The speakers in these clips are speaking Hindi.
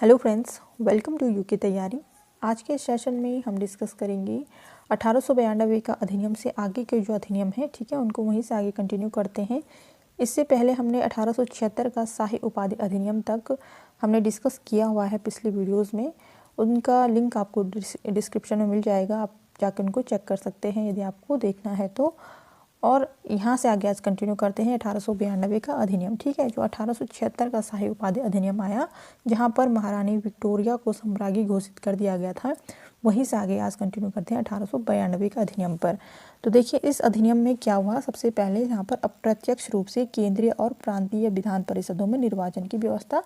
Hello friends, welcome to UK तैयारी। आज के सेशन में हम डिस्कस करेंगे 1892 का अधिनियम से आगे के जो अधिनियम है, ठीक है, उनको वहीं से आगे कंटिन्यू करते हैं। इससे पहले हमने 1876 का शाही उपाधि अधिनियम तक हमने डिस्कस किया हुआ है पिछले वीडियोस में। उनका लिंक आपको डिस्क्रिप्शन में मिल जाएगा, आप जाकर उनको चेक कर सकते हैं यदि आपको देखना है तो। और यहाँ से आगे आज कंटिन्यू करते हैं 1892 का अधिनियम, ठीक है, जो 1876 का शाही उपाधि अधिनियम आया, जहाँ पर महारानी विक्टोरिया को सम्राज्ञी घोषित कर दिया गया था। वहीं से आगे आज कंटिन्यू करते हैं 1892 का अधिनियम पर। तो देखिए इस अधिनियम में क्या हुआ। सबसे पहले यहाँ पर अप्रत्यक्ष रूप से केंद्रीय और प्रांतीय विधान परिषदों में निर्वाचन की व्यवस्था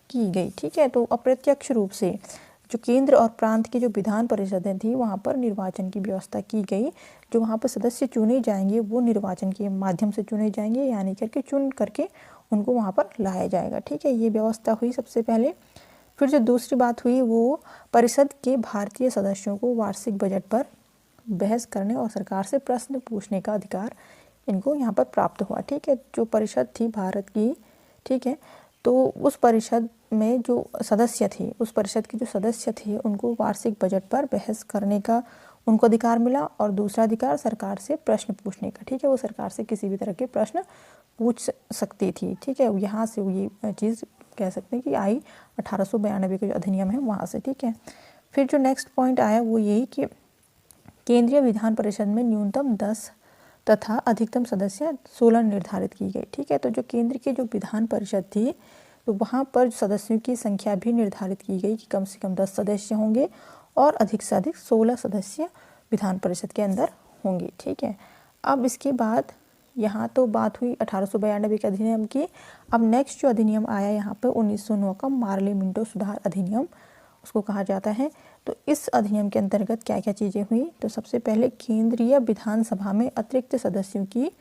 की गई, ठीक है। तो अप्रत्यक्ष रूप से जो केंद्र और प्रांत की जो विधान परिषदें थी वहाँ पर निर्वाचन की व्यवस्था की गई। जो वहाँ पर सदस्य चुने जाएंगे वो निर्वाचन के माध्यम से चुने जाएंगे, यानी करके चुन करके उनको वहाँ पर लाया जाएगा, ठीक है। ये व्यवस्था हुई सबसे पहले। फिर जो दूसरी बात हुई वो परिषद के भारतीय सदस्यों को वार्षिक बजट पर बहस करने और सरकार से प्रश्न पूछने का अधिकार इनको यहाँ पर प्राप्त हुआ, ठीक है। जो परिषद थी भारत की, ठीक है, तो उस परिषद में जो सदस्य थे, उस परिषद के जो सदस्य थे उनको वार्षिक बजट पर बहस करने का उनको अधिकार मिला। और दूसरा अधिकार सरकार से प्रश्न पूछने का, ठीक है, वो सरकार से किसी भी तरह के प्रश्न पूछ सकती थी, ठीक है। यहाँ से ये चीज़ कह सकते हैं कि आई 1892 का जो अधिनियम है वहाँ से, ठीक है। फिर जो नेक्स्ट पॉइंट आया वो यही कि केंद्रीय विधान परिषद में न्यूनतम 10 तथा अधिकतम सदस्य 16 निर्धारित की गई, ठीक है। तो जो केंद्र की जो विधान परिषद थी तो वहाँ पर सदस्यों की संख्या भी निर्धारित की गई कि कम से कम 10 सदस्य होंगे और अधिक से अधिक 16 सदस्य विधान परिषद के अंदर होंगे, ठीक है। अब इसके बाद यहाँ तो बात हुई 1892 के अधिनियम की। अब नेक्स्ट जो अधिनियम आया यहाँ पर 1909 का मार्ले मिंटो सुधार अधिनियम उसको कहा जाता है। तो इस अधिनियम के अंतर्गत क्या क्या चीज़ें हुई। तो सबसे पहले केंद्रीय विधानसभा में अतिरिक्त सदस्यों की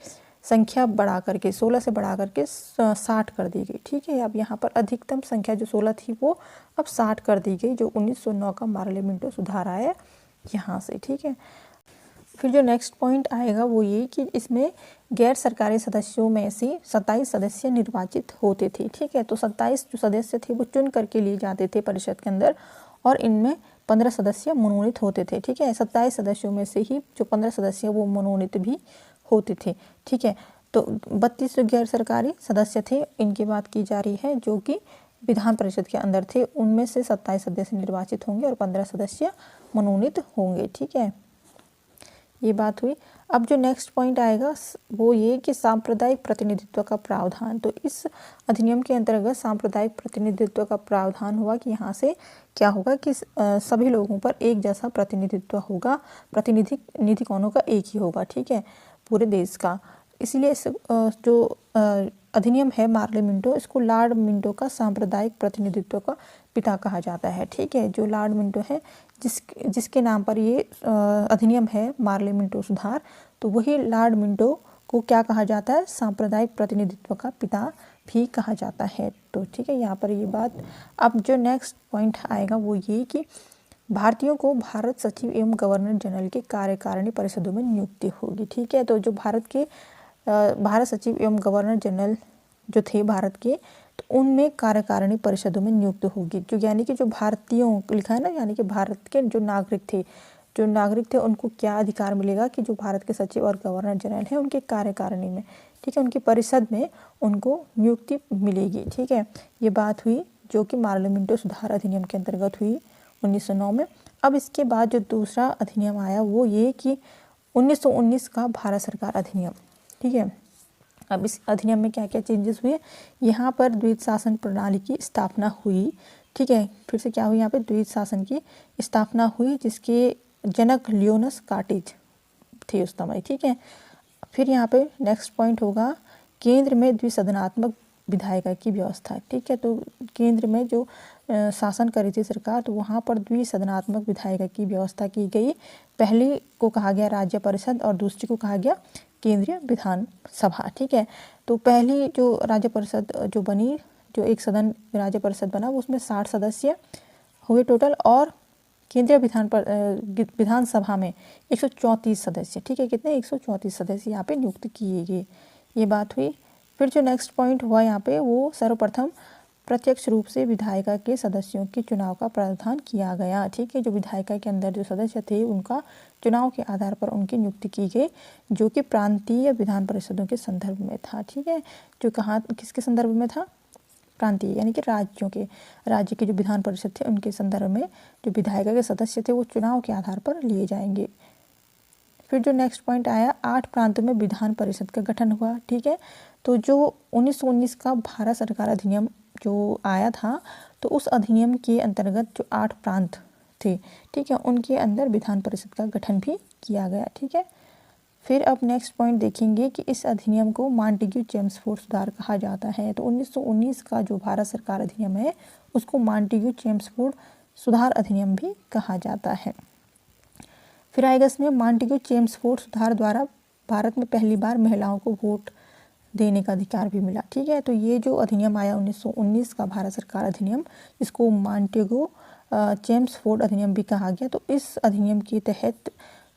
संख्या बढ़ा करके 16 से बढ़ा करके 60 कर दी गई, ठीक है। अब यहाँ पर अधिकतम संख्या जो 16 थी वो अब 60 कर दी गई, जो 1909 का मार्ले मिंटो सुधार आया यहाँ से, ठीक है। फिर जो नेक्स्ट पॉइंट आएगा वो ये कि इसमें गैर सरकारी सदस्यों में से 27 सदस्य निर्वाचित होते थे, ठीक है। तो 27 जो सदस्य थे वो चुन करके लिए जाते थे परिषद के अंदर, और इनमें 15 सदस्य मनोनीत होते थे, ठीक है। 27 सदस्यों में से ही जो 15 सदस्य वो मनोनीत भी होते थे, ठीक है। तो 32 जो गैर सरकारी सदस्य थे इनकी बात की जा रही है, जो कि विधान परिषद के अंदर थे। उनमें से 27 सदस्य निर्वाचित होंगे और 15 सदस्य मनोनीत होंगे, ठीक है। ये बात हुई। अब जो नेक्स्ट पॉइंट आएगा वो ये कि सांप्रदायिक प्रतिनिधित्व का प्रावधान। तो इस अधिनियम के अंतर्गत सांप्रदायिक प्रतिनिधित्व का प्रावधान हुआ कि यहाँ से क्या होगा कि सभी लोगों पर एक जैसा प्रतिनिधित्व होगा, प्रतिनिधि कोनों का एक ही होगा, ठीक है, पूरे देश का। इसीलिए इस जो अधिनियम है मार्ले मिंटो, इसको लॉर्ड मिंटो का सांप्रदायिक प्रतिनिधित्व का पिता कहा जाता है, ठीक है। जो लॉर्ड मिंटो है जिसके नाम पर ये अधिनियम है मार्ले मिंटो सुधार, तो वही लॉर्ड मिंटो को क्या कहा जाता है, सांप्रदायिक प्रतिनिधित्व का पिता भी कहा जाता है। तो ठीक है, यहाँ पर ये बात। अब जो नेक्स्ट पॉइंट आएगा वो ये कि भारतीयों को भारत सचिव एवं गवर्नर जनरल के कार्यकारिणी परिषदों में नियुक्ति होगी, ठीक है। तो जो भारत सचिव एवं गवर्नर जनरल जो थे भारत के, तो उनमें कार्यकारिणी परिषदों में नियुक्त होगी। जो यानी कि जो भारतीयों लिखा है ना, यानी कि भारत के जो नागरिक थे उनको क्या अधिकार मिलेगा कि जो भारत के सचिव और गवर्नर जनरल हैं उनके कार्यकारिणी में, ठीक है, उनकी परिषद में उनको नियुक्ति मिलेगी, ठीक है। ये बात हुई जो कि मार्ले मिंटो सुधार अधिनियम के अंतर्गत हुई 1909 में। अब इसके बाद जो दूसरा अधिनियम आया वो ये कि 1919 का भारत सरकार अधिनियम, ठीक है। अब इस अधिनियम में क्या क्या चेंजेस हुए। यहाँ पर द्विज शासन प्रणाली की स्थापना हुई, ठीक है। फिर से क्या हुई, यहाँ पे द्विज शासन की स्थापना हुई जिसके जनक लियोनस कार्टेज थे उस समय, ठीक है। फिर यहाँ पे नेक्स्ट पॉइंट होगा केंद्र में द्विसदनात्मक विधायिका की व्यवस्था, ठीक है। तो केंद्र में जो शासन करी थी सरकार, तो वहाँ पर द्विसदनात्मक विधायिका की व्यवस्था की गई। पहली को कहा गया राज्य परिषद और दूसरी को कहा गया केंद्रीय विधान सभा, ठीक है। तो पहली जो राज्य परिषद जो बनी, जो एक सदन राज्य परिषद बना, वो उसमें 60 सदस्य हुए टोटल, और केंद्रीय विधानसभा में 134 सदस्य, ठीक है। कितने, 134 सदस्य यहाँ पे नियुक्त किए गए। ये बात हुई। फिर जो नेक्स्ट पॉइंट हुआ यहाँ पे वो सर्वप्रथम प्रत्यक्ष रूप से विधायिका के सदस्यों के चुनाव का प्रावधान किया गया। ठीक है, जो विधायिका के अंदर जो सदस्य थे उनका चुनाव के आधार पर उनकी नियुक्ति की गई, जो कि प्रांतीय विधान परिषदों के संदर्भ में था। ठीक है, जो कहाँ किसके संदर्भ में था? प्रांतीय यानी कि राज्य के जो विधान परिषद थे उनके संदर्भ में जो विधायिका के सदस्य थे वो चुनाव के आधार पर लिए जाएंगे। फिर जो नेक्स्ट पॉइंट आया, 8 प्रांतों में विधान परिषद का गठन हुआ। ठीक है, तो जो 1919 का भारत सरकार अधिनियम जो आया था, तो उस अधिनियम के अंतर्गत जो 8 प्रांत थे, ठीक है, उनके अंदर विधान परिषद का गठन भी किया गया। ठीक है, फिर अब नेक्स्ट पॉइंट देखेंगे कि इस अधिनियम को मॉन्टेग्यू चेम्सफोर्ड सुधार कहा जाता है। तो 1919 का जो भारत सरकार अधिनियम है उसको मॉन्टेग्यू चेम्सफोर्ड सुधार अधिनियम भी कहा जाता है। फिर आएगा इसमें मॉन्टेग्यू चेम्सफोर्ड सुधार द्वारा भारत में पहली बार महिलाओं को वोट देने का अधिकार भी मिला। ठीक है, तो ये जो अधिनियम आया 1919 का भारत सरकार अधिनियम, इसको मॉन्टेग्यू चेम्सफोर्ड अधिनियम भी कहा गया। तो इस अधिनियम के तहत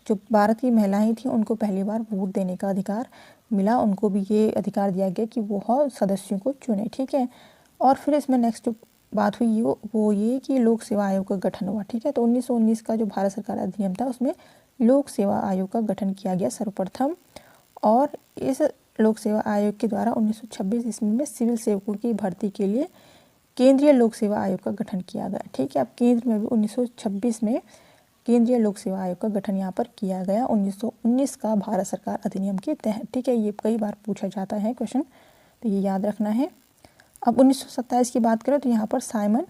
जो भारत की महिलाएं थीं उनको पहली बार वोट देने का अधिकार मिला, उनको भी ये अधिकार दिया गया कि वह सदस्यों को चुने। ठीक है, और फिर इसमें नेक्स्ट जो बात हुई वो ये कि लोक सेवा आयोग का गठन हुआ। ठीक है, तो 1919 का जो भारत सरकार अधिनियम था उसमें लोक सेवा आयोग का गठन किया गया सर्वप्रथम, और इस लोक सेवा आयोग के द्वारा 1926 ईस्वी में सिविल सेवकों की भर्ती के लिए केंद्रीय लोक सेवा आयोग का गठन किया गया। ठीक है, अब केंद्र में भी 1926 में केंद्रीय लोक सेवा आयोग का गठन यहाँ पर किया गया 1919 का भारत सरकार अधिनियम के तहत। ठीक है, ये कई बार पूछा जाता है क्वेश्चन, तो ये याद रखना है। अब 1927 की बात करें तो यहाँ पर साइमन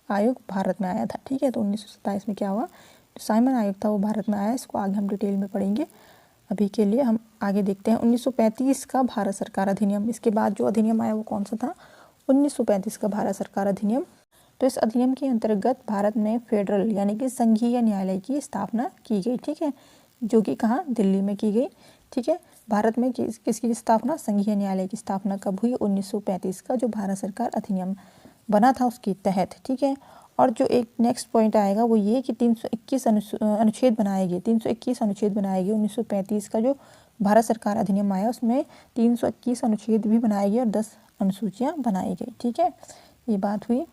आयोग भारत में आया था। ठीक है, तो 1927 में क्या हुआ, जो साइमन आयोग था वो भारत में आया। इसको आगे हम डिटेल में पढ़ेंगे, अभी के लिए हम आगे देखते हैं 1935 का भारत सरकार अधिनियम। इसके बाद जो अधिनियम आया वो कौन सा था? 1935 का भारत सरकार अधिनियम। तो इस अधिनियम के अंतर्गत भारत में फेडरल यानी कि संघीय न्यायालय की स्थापना की गई। ठीक है, जो कि कहाँ? दिल्ली में की गई। ठीक है, भारत में किसकी स्थापना? संघीय न्यायालय की स्थापना कब हुई? 1935 का जो भारत सरकार अधिनियम बना था उसके तहत। ठीक है, और जो एक नेक्स्ट पॉइंट आएगा वो ये कि 321 अनुच्छेद बनाए गए। 321 अनुच्छेद बनाए गए 1935 का जो भारत सरकार अधिनियम आया उसमें 321 अनुच्छेद भी बनाए गए और 10 अनुसूचियाँ बनाई गई। ठीक है, ये बात हुई।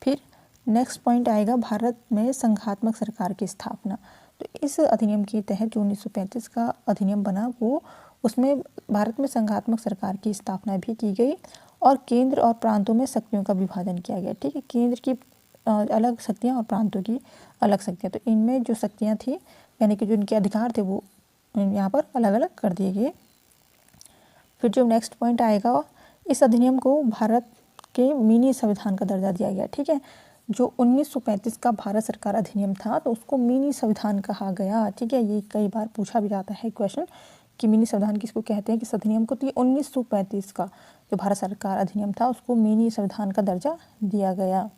फिर नेक्स्ट पॉइंट आएगा भारत में संघात्मक सरकार की स्थापना। तो इस अधिनियम के तहत जो 1935 का अधिनियम बना वो उसमें भारत में संघात्मक सरकार की स्थापना भी की गई और केंद्र और प्रांतों में शक्तियों का विभाजन किया गया। ठीक है, केंद्र की अलग शक्तियाँ और प्रांतों की अलग शक्तियाँ। तो इनमें जो शक्तियाँ थी यानी कि जो इनके अधिकार थे वो यहाँ पर अलग अलग कर दिए गए। फिर जो नेक्स्ट पॉइंट आएगा, इस अधिनियम को भारत के मिनी संविधान का दर्जा दिया गया। ठीक है, जो 1935 का भारत सरकार अधिनियम था तो उसको मिनी संविधान कहा गया। ठीक है, ये कई बार पूछा भी जाता है क्वेश्चन कि मिनी संविधान किसको कहते हैं, किस अधिनियम को। तो 1935 का जो भारत सरकार अधिनियम था उसको मिनी संविधान का दर्जा दिया गया।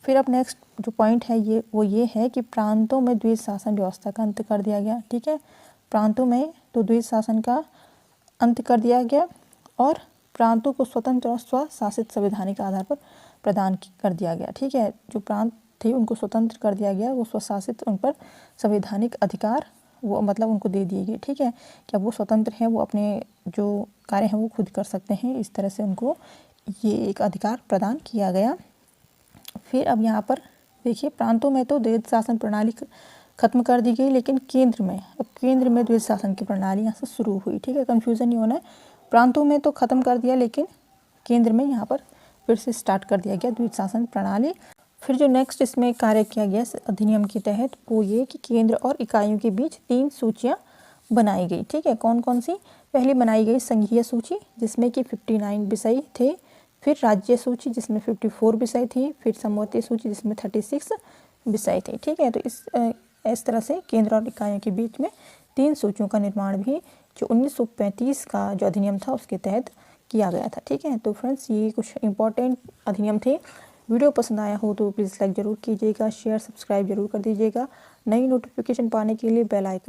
फिर अब नेक्स्ट जो पॉइंट है ये है कि प्रांतों में द्वैध शासन व्यवस्था का अंत कर दिया गया। ठीक है, प्रांतों में तो द्वैध शासन का अंत कर दिया गया और प्रांतों को स्वतंत्र और स्वशासित संवैधानिक आधार पर प्रदान कर दिया गया। ठीक है, जो प्रांत थे उनको स्वतंत्र कर दिया गया, वो स्वशासित, उन पर संवैधानिक अधिकार वो मतलब उनको दे दिए गए। ठीक है, क्या वो स्वतंत्र हैं, वो अपने जो कार्य हैं वो खुद कर सकते हैं, इस तरह से उनको ये एक अधिकार प्रदान किया गया। फिर अब यहाँ पर देखिए, प्रांतों में तो द्वैध शासन प्रणाली खत्म कर दी गई, लेकिन केंद्र में द्वैध शासन की प्रणाली यहाँ से शुरू हुई। ठीक है, कन्फ्यूज़न नहीं होना है, प्रांतों में तो ख़त्म कर दिया लेकिन केंद्र में यहाँ पर फिर से स्टार्ट कर दिया गया द्वैध शासन प्रणाली। फिर जो नेक्स्ट इसमें कार्य किया गया अधिनियम के तहत वो ये कि केंद्र और इकाइयों के बीच 3 सूचियाँ बनाई गई। ठीक है, कौन कौन सी? पहली बनाई गई संघीय सूची जिसमें कि 59 विषय थे, फिर राज्य सूची जिसमें 54 विषय थी, फिर समवर्ती सूची जिसमें 36 विषय थे। ठीक है, तो इस तरह से केंद्र और इकाइयों के बीच में 3 सूचियों का निर्माण भी जो 1935 का जो अधिनियम था उसके तहत किया गया था। ठीक है, तो फ्रेंड्स ये कुछ इंपॉर्टेंट अधिनियम थे। वीडियो पसंद आया हो तो प्लीज़ लाइक ज़रूर कीजिएगा, शेयर सब्सक्राइब जरूर कर दीजिएगा। नई नोटिफिकेशन पाने के लिए बेल आइकन